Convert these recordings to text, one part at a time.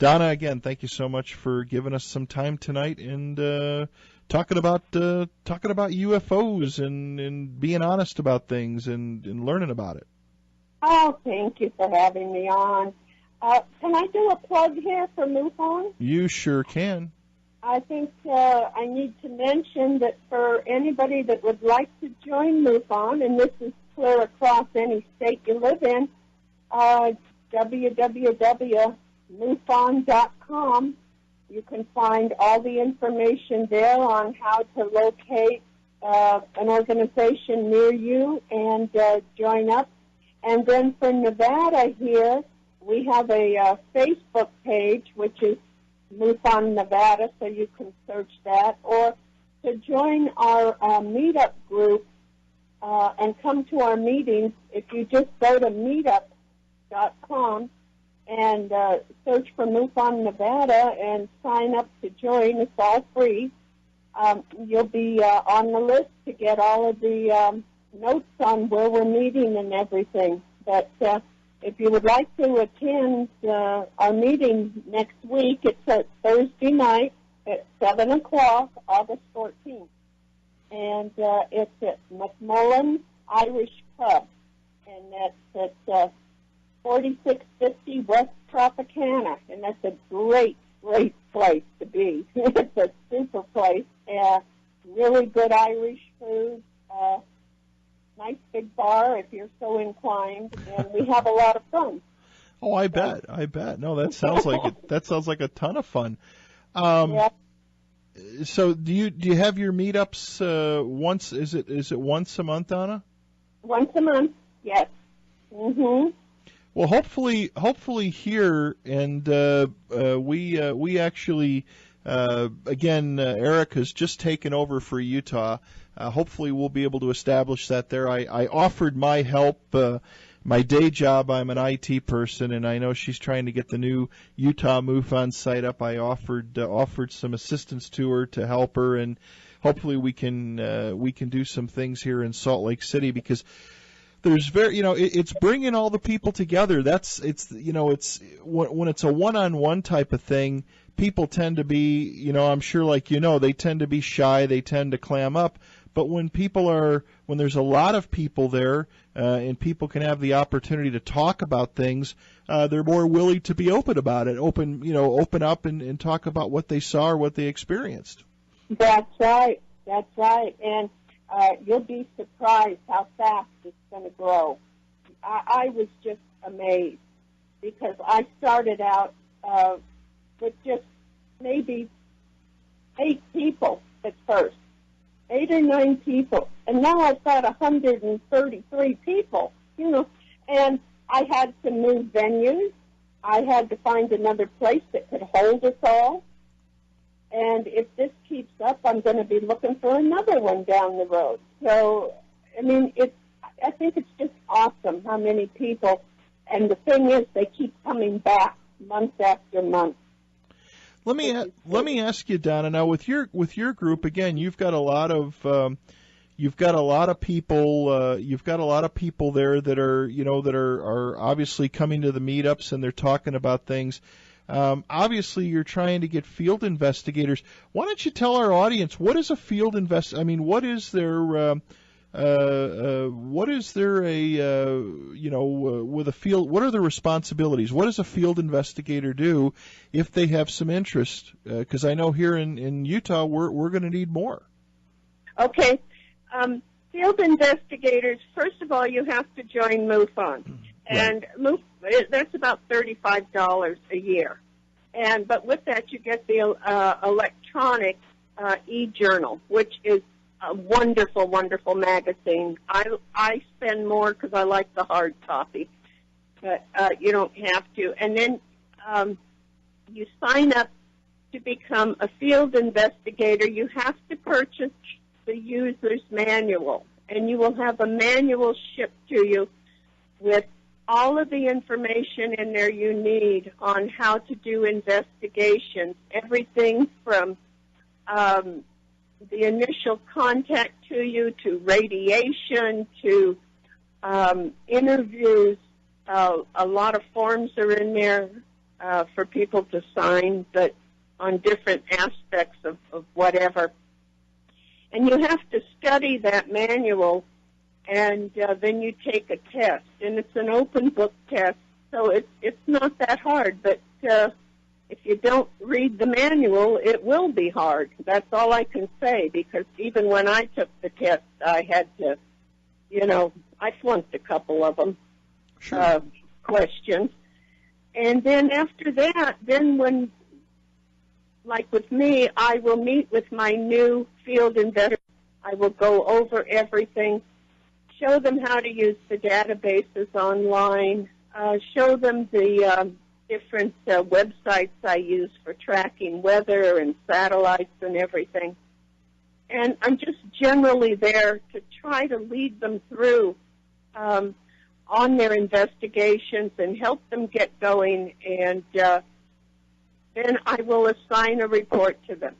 Donna, again, thank you so much for giving us some time tonight and talking about UFOs and being honest about things and learning about it. Oh, thank you for having me on. Can I do a plug here for MUFON? You sure can. I think I need to mention that for anybody that would like to join MUFON, and this is clear across any state you live in, www.mufon.com. You can find all the information there on how to locate an organization near you and join up. And then for Nevada here, we have a Facebook page, which is MUFON Nevada, so you can search that. Or to join our meetup group and come to our meetings, if you just go to meetup.com and search for MUFON Nevada and sign up to join, it's all free. You'll be on the list to get all of the notes on where we're meeting and everything. But if you would like to attend our meeting next week, it's at Thursday night at 7 o'clock, August 14th. And it's at McMullen Irish Pub. And that's at 4650 West Tropicana. And that's a great, great place to be. It's a super place. Really good Irish food. Nice big bar if you're so inclined, and we have a lot of fun. Oh, I bet. No, that sounds like a ton of fun. Yep. So do you have your meetups once? Is it once a month, Donna? Once a month, yes. Mhm. Well, hopefully here, and we actually again, Eric has just taken over for Utah. Hopefully we'll be able to establish that there. I offered my help. My day job, I'm an IT person, and I know she's trying to get the new Utah MUFON site up. I offered some assistance to her to help her, and hopefully we can do some things here in Salt Lake City, because there's it's bringing all the people together. It's when it's a one-on-one type of thing, people tend to be, I'm sure they tend to be shy, they tend to clam up. But when there's a lot of people there, and people can have the opportunity to talk about things, they're more willing to be open about it, open up and talk about what they saw or what they experienced. That's right. And you'll be surprised how fast it's going to grow. I was just amazed, because I started out with just maybe 8 people at first. 8 or 9 people, and now I've got 133 people, and I had to move venues. I had to find another place that could hold us all, and if this keeps up, I'm going to be looking for another one down the road. So, I think it's just awesome how many people, and the thing is, they keep coming back month after month. Let me ask you, Donna. Now, with your group, again, you've got a lot of people. You've got a lot of people there that are obviously coming to the meetups, and they're talking about things. Obviously, you're trying to get field investigators. Why don't you tell our audience, what is a field what is their with a field, what are the responsibilities? What does a field investigator do if they have some interest? Because I know here in Utah, we're going to need more. Okay. Field investigators, first of all, you have to join MUFON. And that's about $35 a year. But with that, you get the electronic e-journal, which is a wonderful, wonderful magazine. I spend more because I like the hard copy, but you don't have to. And then you sign up to become a field investigator. You have to purchase the user's manual, and you will have a manual shipped to you with all of the information in there you need on how to do investigations, everything from the initial contact to you, to radiation, to interviews. A lot of forms are in there. for people to sign, but on different aspects of whatever. And you have to study that manual, and then you take a test. And it's an open book test, so it's not that hard. But if you don't read the manual, it will be hard. That's all I can say, because even when I took the test, I had to, I flunked a couple of them, Sure. questions. And then after that, when, like with me, I will meet with my new field investigator. I will go over everything, show them how to use the databases online, show them the different websites I use for tracking weather and satellites and everything. And I'm just generally there to try to lead them through on their investigations and help them get going, and then I will assign a report to them.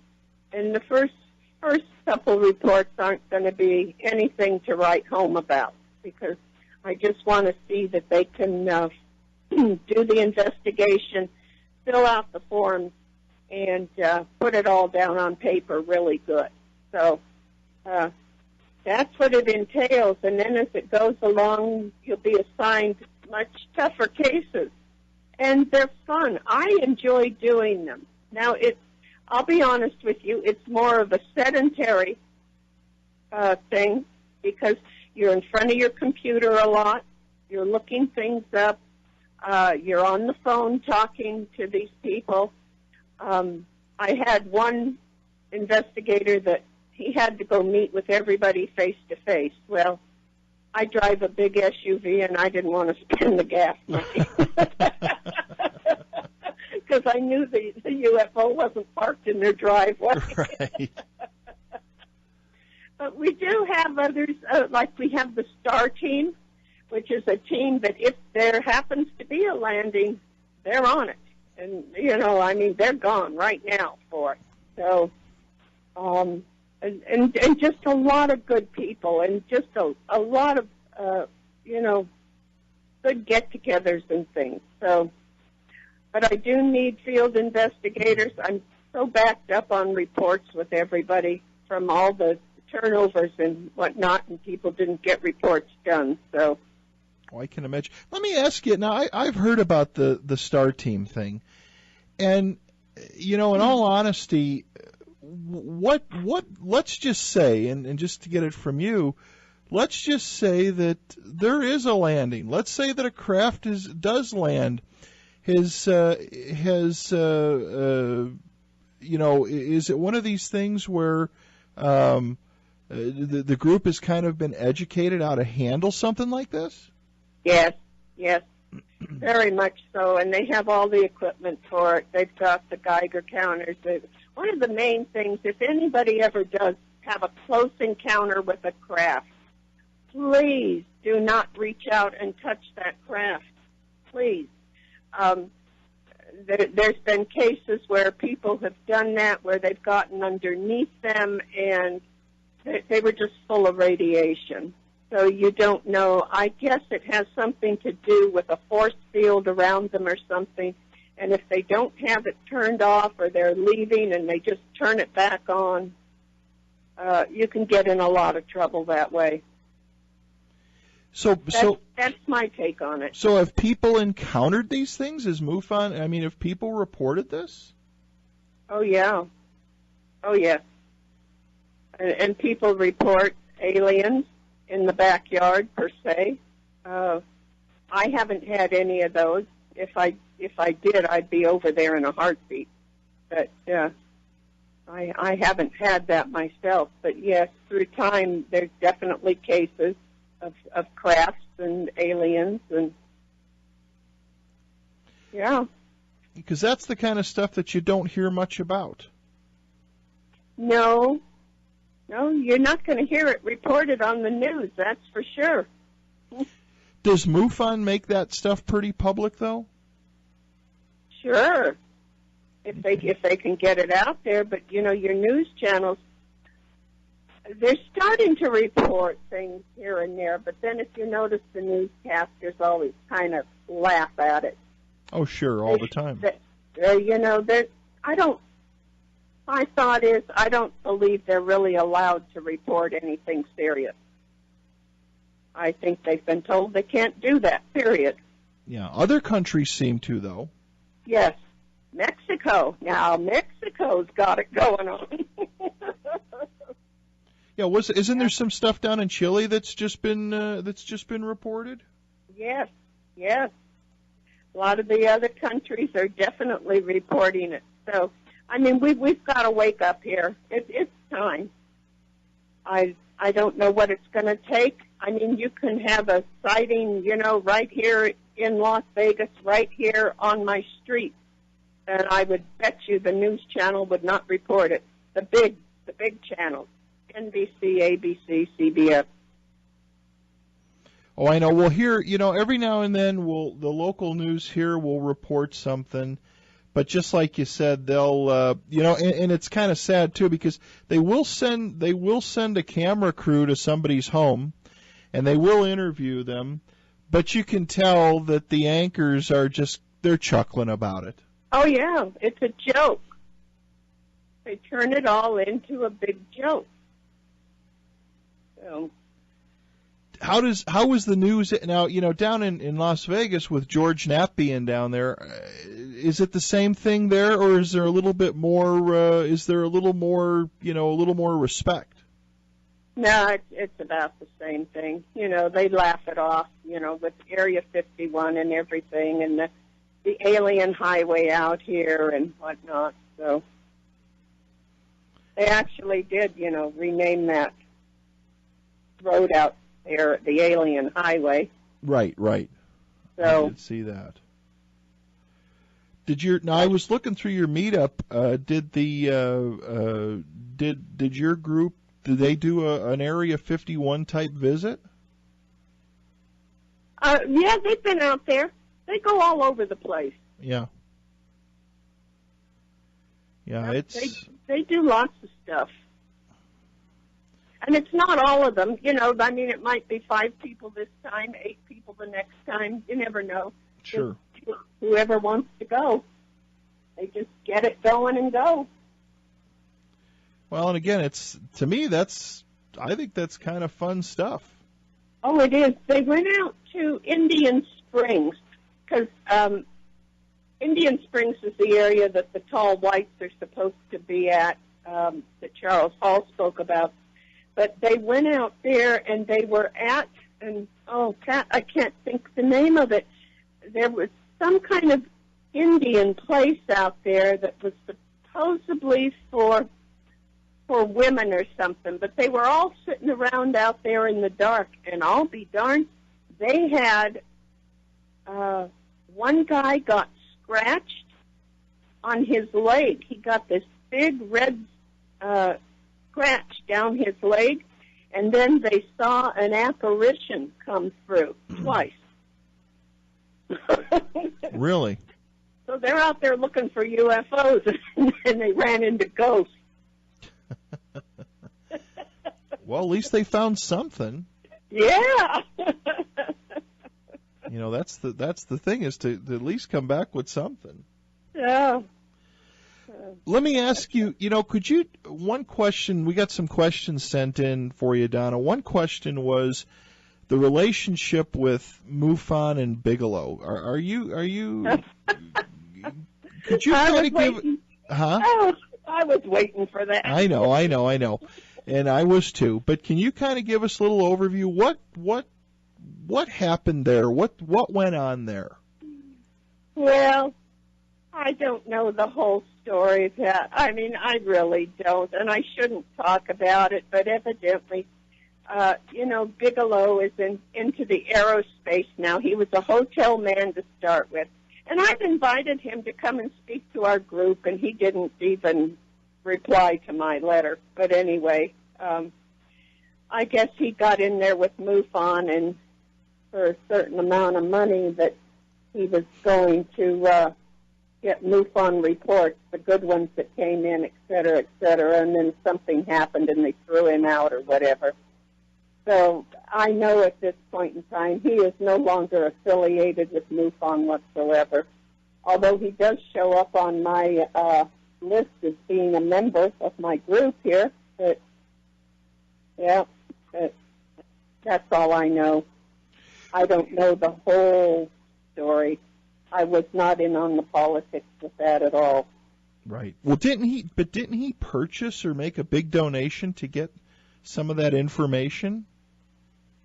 And the first couple reports aren't going to be anything to write home about, because I just want to see that they can do the investigation, fill out the forms, and put it all down on paper really good. So that's what it entails. And then as it goes along, you'll be assigned much tougher cases. And they're fun. I enjoy doing them. Now, I'll be honest with you, it's more of a sedentary thing, because you're in front of your computer a lot, you're looking things up, you're on the phone talking to these people. I had one investigator that he had to go meet with everybody face to face. Well, I drive a big SUV, and I didn't want to spend the gas money, because I knew the UFO wasn't parked in their driveway. Right. But we do have others, like we have the STAR team, which is a team that if there happens to be a landing, they're on it. And, they're gone right now for it. So, and just a lot of good people, and just a lot of, good get-togethers and things. So, but I do need field investigators. I'm so backed up on reports with everybody from all the turnovers and whatnot, and people didn't get reports done. So, I can imagine. Let me ask you now. I've heard about the STAR team thing, and in all honesty, what let's just say, and just to get it from you, let's just say that there is a landing. Let's say that a craft does land. Is it one of these things where the group has kind of been educated how to handle something like this? Yes, very much so, and they have all the equipment for it. They've got the Geiger counters. One of the main things, if anybody ever does have a close encounter with a craft, please do not reach out and touch that craft. Please. There's been cases where people have done that, where they've gotten underneath them, and they were just full of radiation. So you don't know. I guess it has something to do with a force field around them or something. And if they don't have it turned off, or they're leaving and they just turn it back on, you can get in a lot of trouble that way. So that's my take on it. So have people encountered these things? Is MUFON? I mean, have people reported this? Oh yeah. And people report aliens in the backyard per se. I haven't had any of those. If I did, I'd be over there in a heartbeat. But I haven't had that myself. But yes, through time, there's definitely cases of crafts and aliens, and yeah. Because that's the kind of stuff that you don't hear much about. No, you're not going to hear it reported on the news, that's for sure. Does MUFON make that stuff pretty public, though? Sure, if they can get it out there. But your news channels, they're starting to report things here and there. But then, if you notice, the newscasters always kind of laugh at it. Oh, sure, all the time. You know, my thought is I don't believe they're really allowed to report anything serious. I think they've been told they can't do that, period. Yeah, other countries seem to, though. Yes. Mexico. Now, Mexico's got it going on. Yeah, isn't there some stuff down in Chile that's just been reported? Yes, yes. A lot of the other countries are definitely reporting it. So, I mean, we've got to wake up here. It's time. I don't know what it's going to take. I mean, you can have a sighting, you know, right here in Las Vegas, right here on my street, and I would bet you the news channel would not report it. The big channels, NBC, ABC, CBS. Oh, I know. Well, here, you know, every now and then the local news here will report something, but just like you said, they'll, you know, and it's kind of sad too because they will send a camera crew to somebody's home, and they will interview them, but you can tell that the anchors they're chuckling about it. Oh yeah, it's a joke. They turn it all into a big joke. So. How is the news now? You know, down in Las Vegas with George Knapp being down there, is it the same thing there, or is there a little bit more? Is there a little more? You know, a little more respect? No, it's about the same thing. You know, they laugh it off. You know, with Area 51 and everything, and the alien highway out here and whatnot. So they actually did, you know, rename that road out there, the Alien Highway. Right. So I did see that. Now I was looking through your meetup. Did your group? Did they do an Area 51 type visit? Yeah, they've been out there. They go all over the place. Yeah. Yeah, they do lots of stuff. And it's not all of them, you know. I mean, it might be 5 people this time, 8 people the next time. You never know. Sure. Just whoever wants to go, they just get it going and go. Well, and again, to me, I think that's kind of fun stuff. Oh, it is. They went out to Indian Springs because Indian Springs is the area that the tall whites are supposed to be at, that Charles Hall spoke about. But they went out there and they were at, and I can't think the name of it. There was some kind of Indian place out there that was supposedly for women or something, but they were all sitting around out there in the dark, and I'll be darned, they had, one guy got scratched on his leg. He got this big red scratch down his leg, and then they saw an apparition come through twice. Really? So they're out there looking for UFOs, and they ran into ghosts. Well, at least they found something. Yeah. You know, that's the thing, is to at least come back with something. Yeah. Let me ask you, one question, we got some questions sent in for you, Donna. One question was the relationship with MUFON and Bigelow. Are you could you kind of give, huh? I was waiting for that. I know. And I was too. But can you kind of give us a little overview? What happened there? What went on there? Well, I don't know the whole story, Pat. I mean, I really don't, and I shouldn't talk about it, but evidently, Bigelow is into the aerospace now. He was a hotel man to start with. And I've invited him to come and speak to our group, and he didn't even reply to my letter. But anyway, I guess he got in there with MUFON, and for a certain amount of money that he was going to get MUFON reports, the good ones that came in, et cetera, and then something happened and they threw him out or whatever. So I know at this point in time he is no longer affiliated with MUFON whatsoever. although he does show up on my list as being a member of my group here. But, yeah, that's all I know. I don't know the whole story. I was not in on the politics with that at all. Right. Well, didn't he purchase or make a big donation to get some of that information?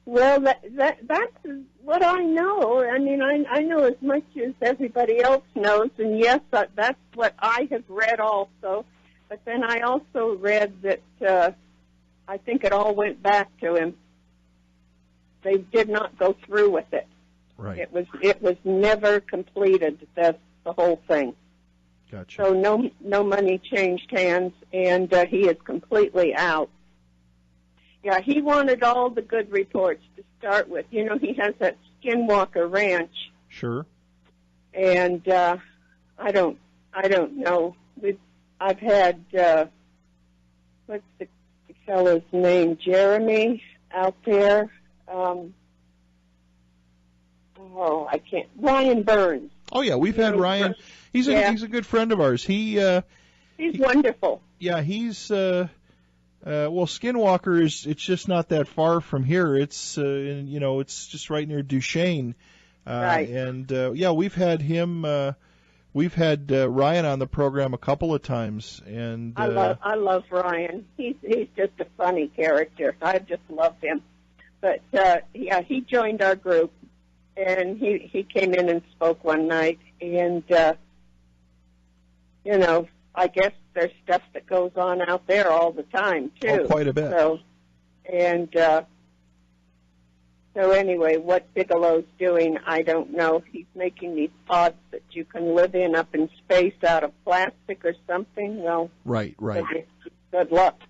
Well, that's what I know. I mean, I know as much as everybody else knows, and yes, that's what I have read also. But then I also read that I think it all went back to him. They did not go through with it. Right. It was never completed. That's the whole thing. Gotcha. So no money changed hands, and he is completely out. Yeah, he wanted all the good reports to start with. You know, he has that Skinwalker Ranch. Sure. And I don't know. I've had what's the fellow's name? Jeremy out there. I can't. Ryan Burns. Oh yeah, we've had Ryan. He's a good friend of ours. He's wonderful. Yeah, he's well, Skinwalker it's just not that far from here. It's it's just right near Duchesne. Right. And yeah, we've had him. We've had Ryan on the program a couple of times, and I love Ryan. He's just a funny character. I just love him. But yeah, he joined our group, and he came in and spoke one night, and I guess there's stuff that goes on out there all the time too. Oh, quite a bit. So anyway, what Bigelow's doing, I don't know. He's making these pods that you can live in up in space out of plastic or something. Well, right. Good luck.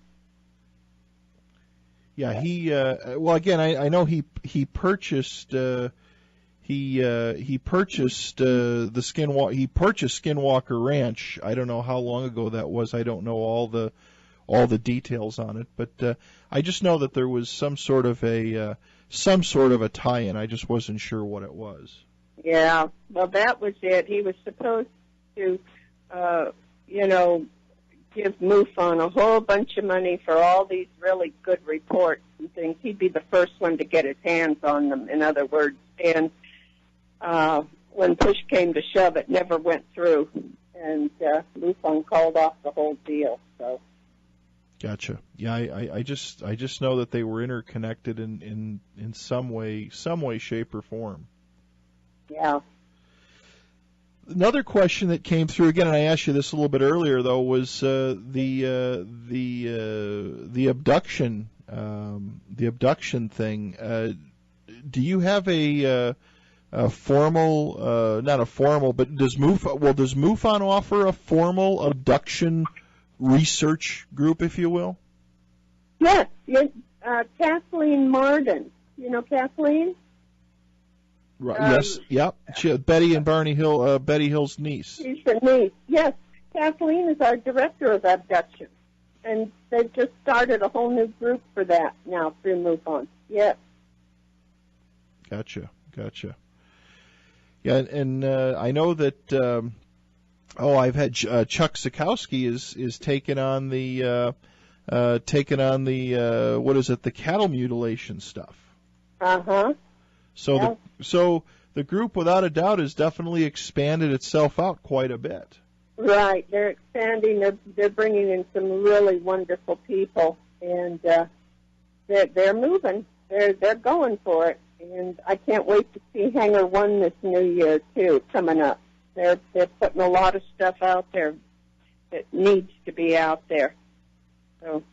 Yeah, he. Well, again, I know he purchased. He purchased the Skinwalker. He purchased Skinwalker Ranch. I don't know how long ago that was. I don't know all the details on it, but I just know that there was some sort of a tie-in. I just wasn't sure what it was. Yeah, well, that was it. He was supposed to, give MUFON a whole bunch of money for all these really good reports and things. He'd be the first one to get his hands on them, in other words. And when push came to shove, it never went through, and MUFON called off the whole deal. So. Gotcha. Yeah, I just know that they were interconnected in some way, shape, or form. Yeah. Another question that came through again, and I asked you this a little bit earlier, though, was the abduction, thing. Do you have a formal, not a formal, but does MUFON offer a formal abduction research group, if you will? Yes. Kathleen Marden. You know Kathleen? Right. Yes. Yep. Betty and Barney Hill. Betty Hill's niece. She's her niece. Yes. Kathleen is our director of abduction, and they've just started a whole new group for that now through MUFON. Yes. Gotcha. Yeah, and I know that. I've had Chuck Sikowski is taking on the what is it? The cattle mutilation stuff. Uh-huh. So the group, without a doubt, has definitely expanded itself out quite a bit. Right, they're expanding. They're bringing in some really wonderful people, and they're moving. They're going for it, and I can't wait to see Hangar 1 this new year too, coming up. They're putting a lot of stuff out there that needs to be out there. So.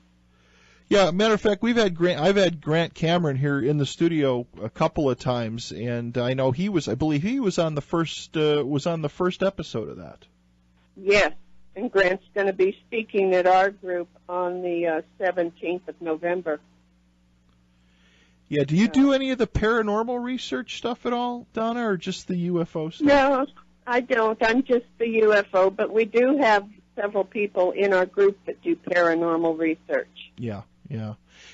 Yeah, matter of fact, I've had Grant Cameron here in the studio a couple of times, and I know I believe he was on the first episode of that. Yes, and Grant's going to be speaking at our group on the 17th of November. Yeah, do you do any of the paranormal research stuff at all, Donna, or just the UFO stuff? No, I don't. I'm just the UFO, but we do have several people in our group that do paranormal research. Yeah.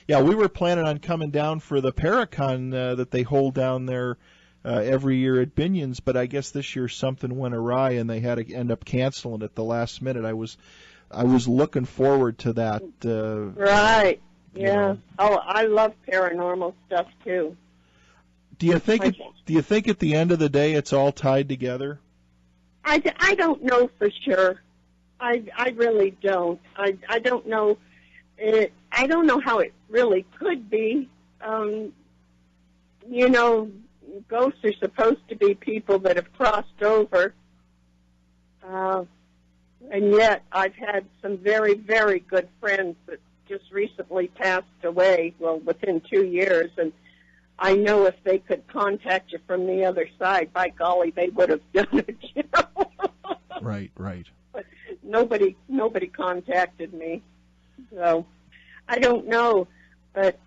We were planning on coming down for the Paracon that they hold down there every year at Binion's, but I guess this year something went awry and they had to end up canceling it at the last minute. I was looking forward to that. Right. Yeah. You know. Oh, I love paranormal stuff too. Do you think at the end of the day it's all tied together? I don't know for sure. I really don't. I don't know. I don't know how it really could be. You know, ghosts are supposed to be people that have crossed over. And yet I've had some very, very good friends that just recently passed away, well, within 2 years, and I know if they could contact you from the other side, by golly, they would have done it, you know. Right. But nobody contacted me, so I don't know. But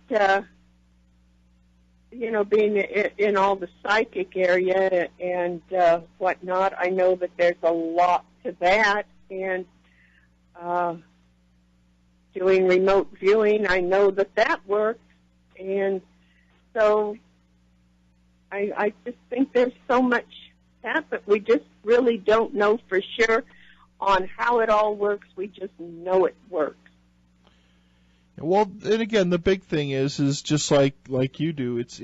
you know, being in all the psychic area and whatnot, I know that there's a lot to that, and doing remote viewing, I know that works, and so I just think there's so much that, but we just really don't know for sure on how it all works. We just know it works. Well, and again, the big thing is just like you do. It's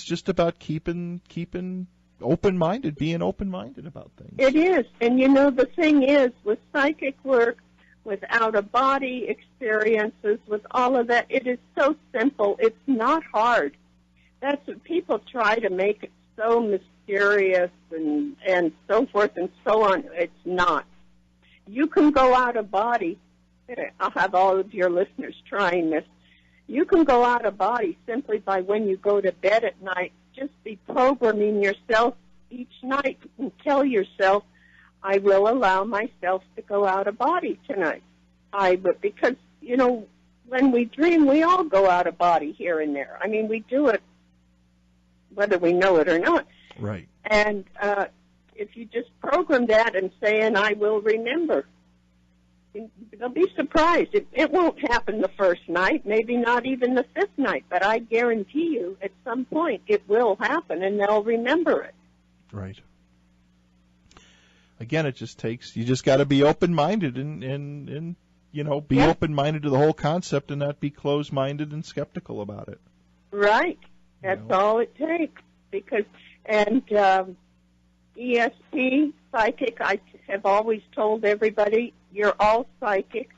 just about keeping open-minded, being open-minded about things. It is, and you know the thing is with psychic work, with out-of-body experiences, with all of that, it is so simple. It's not hard. That's what people try to make it so mysterious and so forth and so on. It's not. You can go out of body. I'll have all of your listeners trying this. You can go out of body simply by when you go to bed at night, just be programming yourself each night and tell yourself, I will allow myself to go out of body tonight. Because, you know, when we dream, we all go out of body here and there. I mean, we do it whether we know it or not. Right. And if you just program that and say, and I will remember, they'll be surprised. It won't happen the first night, maybe not even the fifth night, but I guarantee you at some point it will happen and they'll remember it. Right. Again, it just takes, you just got to be open-minded and you know, be open-minded to the whole concept and not be closed-minded and skeptical about it. Right. That's all it takes. And ESP, psychic, I have always told everybody, you're all psychic.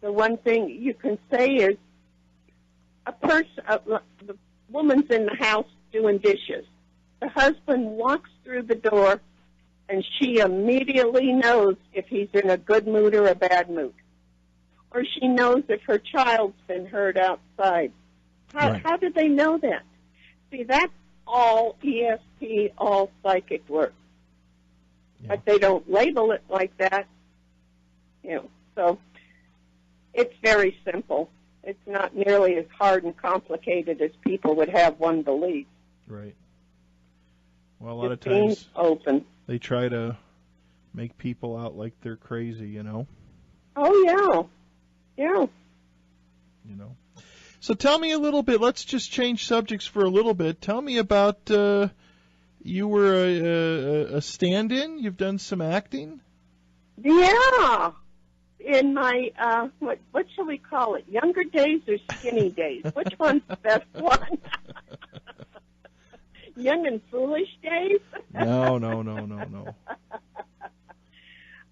The one thing you can say is the woman's in the house doing dishes. The husband walks through the door, and she immediately knows if he's in a good mood or a bad mood. Or she knows if her child's been hurt outside. How do they know that? See, that's all ESP, all psychic work. Yeah. But they don't label it like that. You know, so it's very simple. It's not nearly as hard and complicated as people would have one believe. Right. Well, a lot of times they try to make people out like they're crazy, you know. Oh, yeah. Yeah. You know. So tell me a little bit. Let's just change subjects for a little bit. Tell me about you were a stand-in. You've done some acting. Yeah. In my what shall we call it? Younger days or skinny days? Which one's the best one? Young and foolish days? No.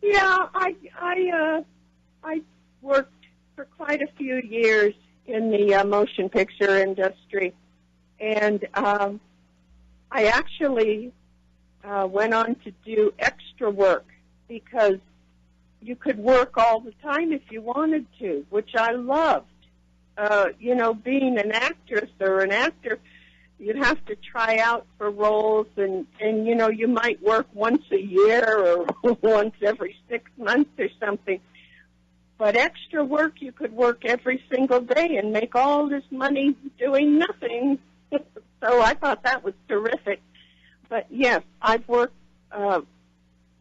Yeah, I worked for quite a few years in the motion picture industry, and I actually went on to do extra work because you could work all the time if you wanted to, which I loved. You know, being an actress or an actor, you'd have to try out for roles, and you know, you might work once a year or once every 6 months or something. But extra work, you could work every single day and make all this money doing nothing. So I thought that was terrific. But yes, I've worked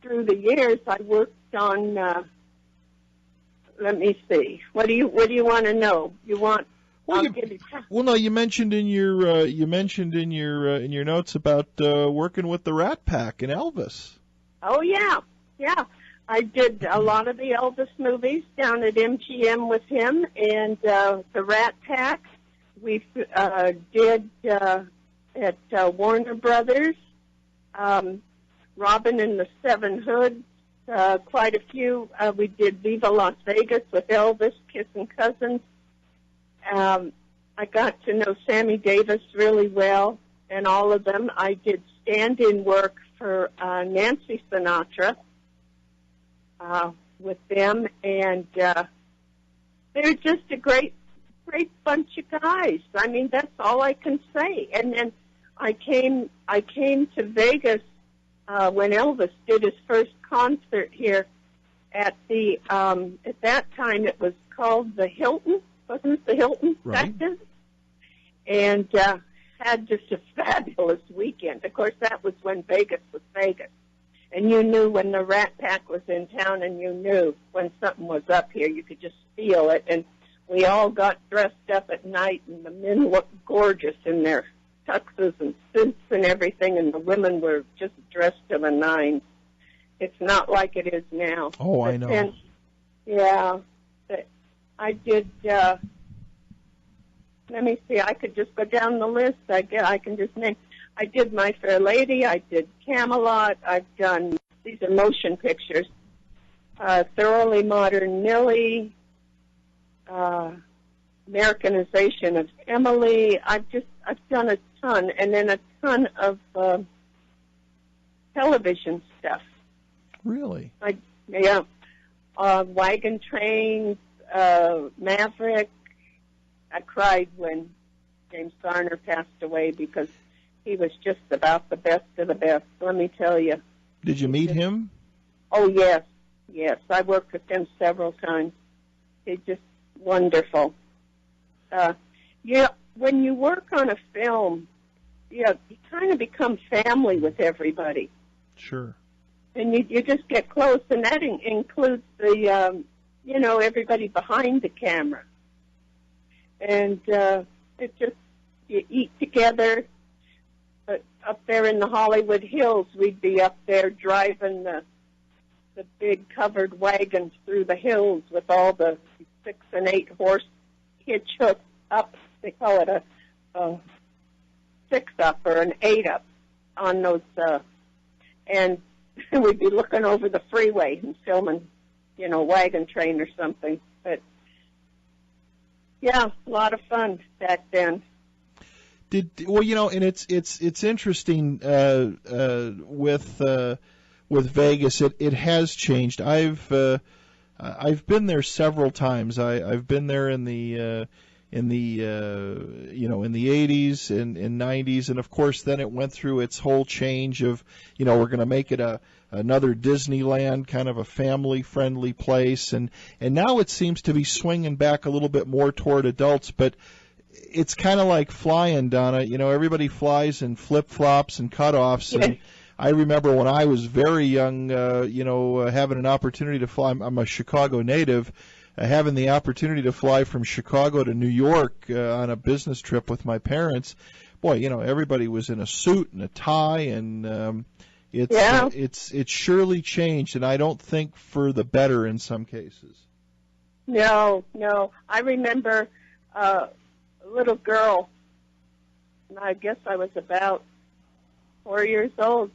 through the years. I worked on. Let me see. What do you want to know? You want? Well, give you time. well, no, you mentioned in your notes about working with the Rat Pack and Elvis. Oh, yeah. Yeah. I did a lot of the Elvis movies down at MGM with him and the Rat Pack. We did at Warner Brothers, Robin and the Seven Hoods, quite a few. We did Viva Las Vegas with Elvis, Kissing Cousins. I got to know Sammy Davis really well and all of them. I did stand-in work for Nancy Sinatra with them, and they're just a great bunch of guys. I mean, that's all I can say. And then I came to Vegas when Elvis did his first concert here at the at that time it was called the Hilton. Wasn't it the Hilton back then? And had just a fabulous weekend. Of course, that was when Vegas was Vegas. And you knew when the Rat Pack was in town, and you knew when something was up here. You could just feel it. And we all got dressed up at night, and the men looked gorgeous in their tuxes and suits and everything, and the women were just dressed to the nines. It's not like it is now. Oh, I know. Then, yeah. I did, let me see, I could just go down the list. I can just name. I did My Fair Lady. I did Camelot. I've done, these are motion pictures, Thoroughly Modern Millie, Americanization of Emily. I've done a ton, and then a ton of television stuff. Really? Yeah. Wagon Trains, Maverick. I cried when James Garner passed away because he was just about the best of the best, let me tell you. Did you meet him? Oh, yes. Yes, I worked with him several times. He's just wonderful. Yeah, when you work on a film, you kind of become family with everybody. Sure. And you just get close, and that includes the, everybody behind the camera. And it just, you eat together. But up there in the Hollywood Hills, we'd be up there driving the big covered wagons through the hills with all the 6 and 8 horse hitch hooked up. They call it a 6-up or an 8-up on those, and we'd be looking over the freeway and filming, Wagon Train or something. But yeah, a lot of fun back then. And it's interesting with Vegas. It has changed. I've been there several times. I've been there in the 80s and 90s, and of course then it went through its whole change of we're going to make it another Disneyland, kind of a family friendly place, and now it seems to be swinging back a little bit more toward adults, but it's kind of like flying, Donna. Everybody flies in flip-flops and cutoffs. And I remember when I was very young, having an opportunity to fly. I'm a Chicago native. Having the opportunity to fly from Chicago to New York on a business trip with my parents. Boy, everybody was in a suit and a tie, and it's surely changed, and I don't think for the better in some cases. No. I remember a little girl, and I guess I was about 4 years old,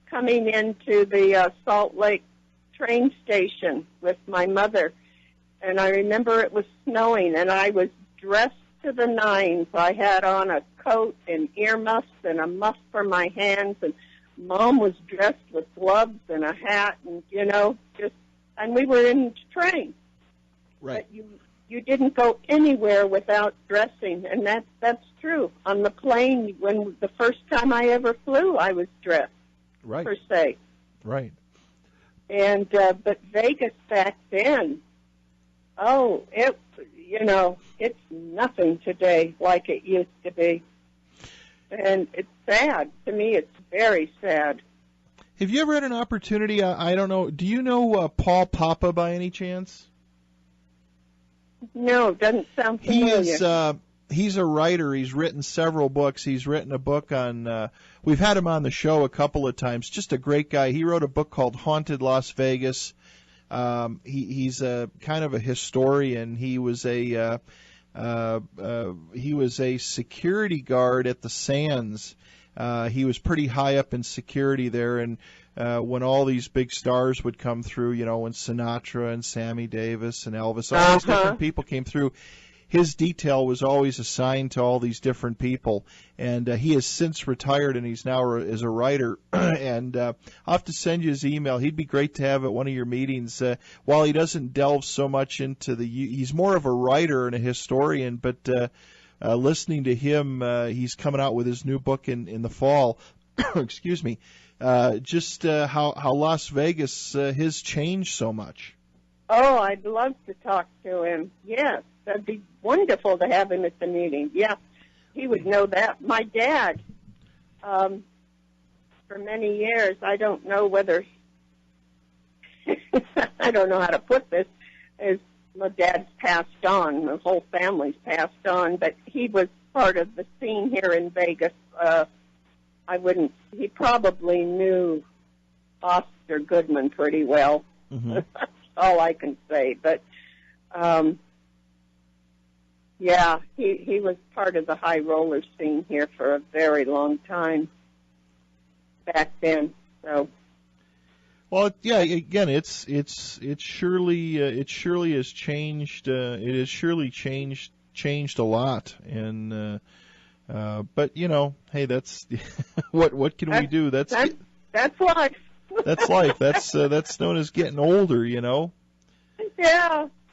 coming into the Salt Lake train station with my mother. And I remember it was snowing, and I was dressed to the nines. I had on a coat and earmuffs and a muff for my hands, and Mom was dressed with gloves and a hat, and and we were in the train. Right. But you didn't go anywhere without dressing, and that's true. On the plane, when the first time I ever flew, I was dressed. Right. Per se. Right. And but Vegas back then. Oh, it's nothing today like it used to be. And it's sad. To me, it's very sad. Have you ever had an opportunity, I don't know, do you know Paul Papa by any chance? No, doesn't sound familiar. he's a writer. He's written several books. He's written a book on. We've had him on the show a couple of times. Just a great guy. He wrote a book called Haunted Las Vegas. He's a kind of a historian. He was a security guard at the Sands. He was pretty high up in security there, and when all these big stars would come through, when Sinatra and Sammy Davis and Elvis, all these different people came through, his detail was always assigned to all these different people. And he has since retired, and he's now as a writer. And I'll have to send you his email. He'd be great to have at one of your meetings. While he doesn't delve so much into he's more of a writer and a historian, but listening to him, he's coming out with his new book in the fall. Excuse me. Just how Las Vegas has changed so much. Oh, I'd love to talk to him. Yes, that'd be wonderful to have him at the meeting. Yeah, he would know that. My dad, for many years, I don't know whether, I don't know how to put this, my dad's passed on, the whole family's passed on, but he was part of the scene here in Vegas. He probably knew Oscar Goodman pretty well. Mm-hmm. That's all I can say. But, yeah, he was part of the high roller scene here for a very long time back then. So. Well, yeah. Again, it surely has changed. It has surely changed a lot, and but hey, that's what can we do? That's life. That's life. That's known as getting older, Yeah.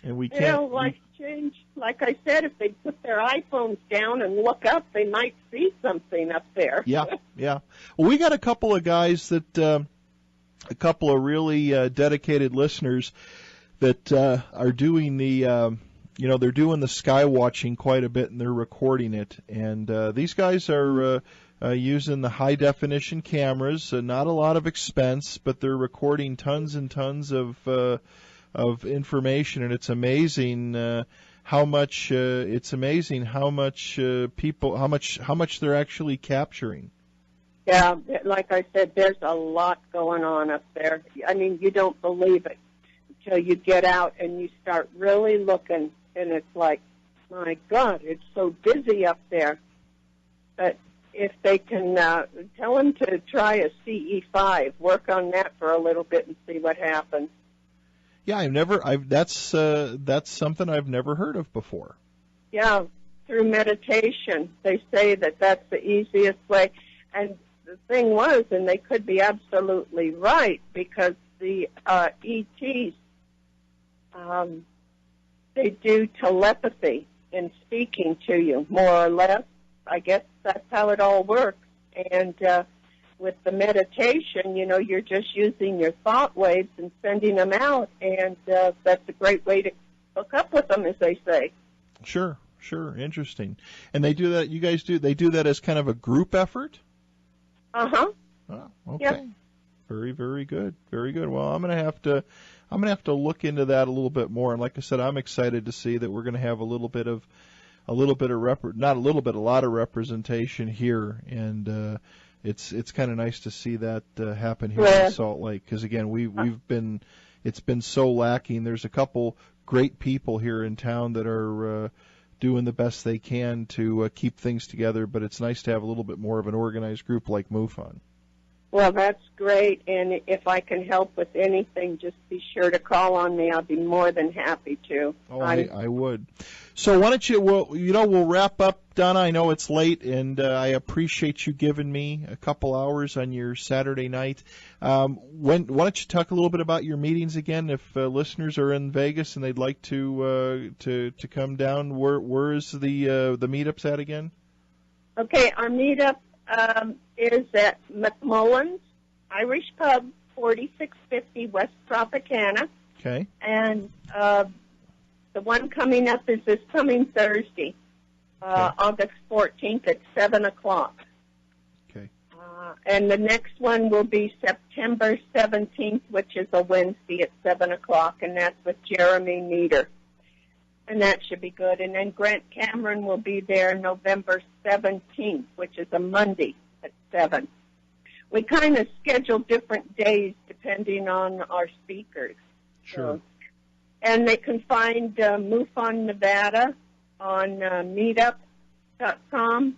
And we can't. Life change. Like I said, if they put their iPhones down and look up, they might see something up there. Yeah. Well, we got a couple of guys that. A couple of really dedicated listeners that are doing they're doing the sky watching quite a bit, and they're recording it. And these guys are using the high definition cameras. Not a lot of expense, but they're recording tons and tons of information, and it's amazing how much they're actually capturing. Yeah, like I said, there's a lot going on up there. I mean, you don't believe it until you get out and you start really looking, and it's like, my God, it's so busy up there. But if they can tell them to try a CE5, work on that for a little bit and see what happens. Yeah, that's something I've never heard of before. Yeah, through meditation. They say that that's the easiest way. And the thing was, and they could be absolutely right, because the ETs, they do telepathy in speaking to you, more or less. I guess that's how it all works. And with the meditation, you're just using your thought waves and sending them out, and that's a great way to hook up with them, as they say. Sure, interesting. And they do that. You guys they do that as kind of a group effort? Uh-huh. Oh, okay. Yep. Very, very good. Very good. Well, I'm gonna have to look into that a little bit more. And like I said, I'm excited to see that we're gonna have a lot of representation here, and it's kind of nice to see that happen here in Salt Lake, because again, it's been so lacking. There's a couple great people here in town that are doing the best they can to keep things together, but it's nice to have a little bit more of an organized group like MUFON. Well, that's great, and if I can help with anything, just be sure to call on me. I'll be more than happy to. Oh, I would. So why don't we'll wrap up, Donna. I know it's late, and I appreciate you giving me a couple hours on your Saturday night. Why don't you talk a little bit about your meetings again? If listeners are in Vegas and they'd like to come down, where is the meetups at again? Okay, our meetup is at McMullen's Irish Pub, 4650 West Tropicana. Okay. And the one coming up is this coming Thursday, August 14th at 7 o'clock. Okay. And the next one will be September 17th, which is a Wednesday at 7 o'clock, and that's with Jeremy Meter. and that should be good. And then Grant Cameron will be there November 17th, which is a Monday at 7. We kind of schedule different days depending on our speakers. Sure. So, and they can find MUFON Nevada on meetup.com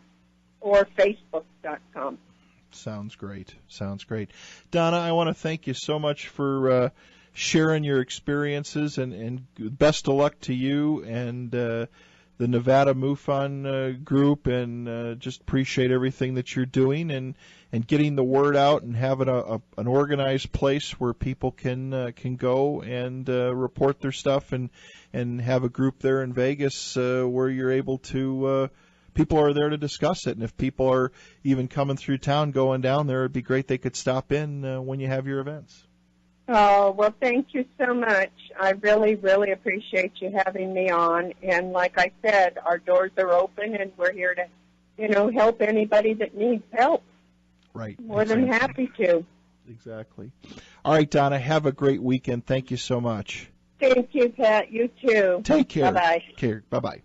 or facebook.com. Sounds great. Sounds great. Donna, I want to thank you so much for sharing your experiences, and best of luck to you and the Nevada MUFON group, and just appreciate everything that you're doing and getting the word out and having an organized place where people can go and report their stuff and have a group there in Vegas where you're able to people are there to discuss it. And if people are even coming through town going down there, it'd be great they could stop in when you have your events. Oh, well, thank you so much. I really, really appreciate you having me on. And like I said, our doors are open, and we're here to, help anybody that needs help. Right. More than happy to. Exactly. All right, Donna, have a great weekend. Thank you so much. Thank you, Pat. You too. Take care. Bye-bye. Bye-bye.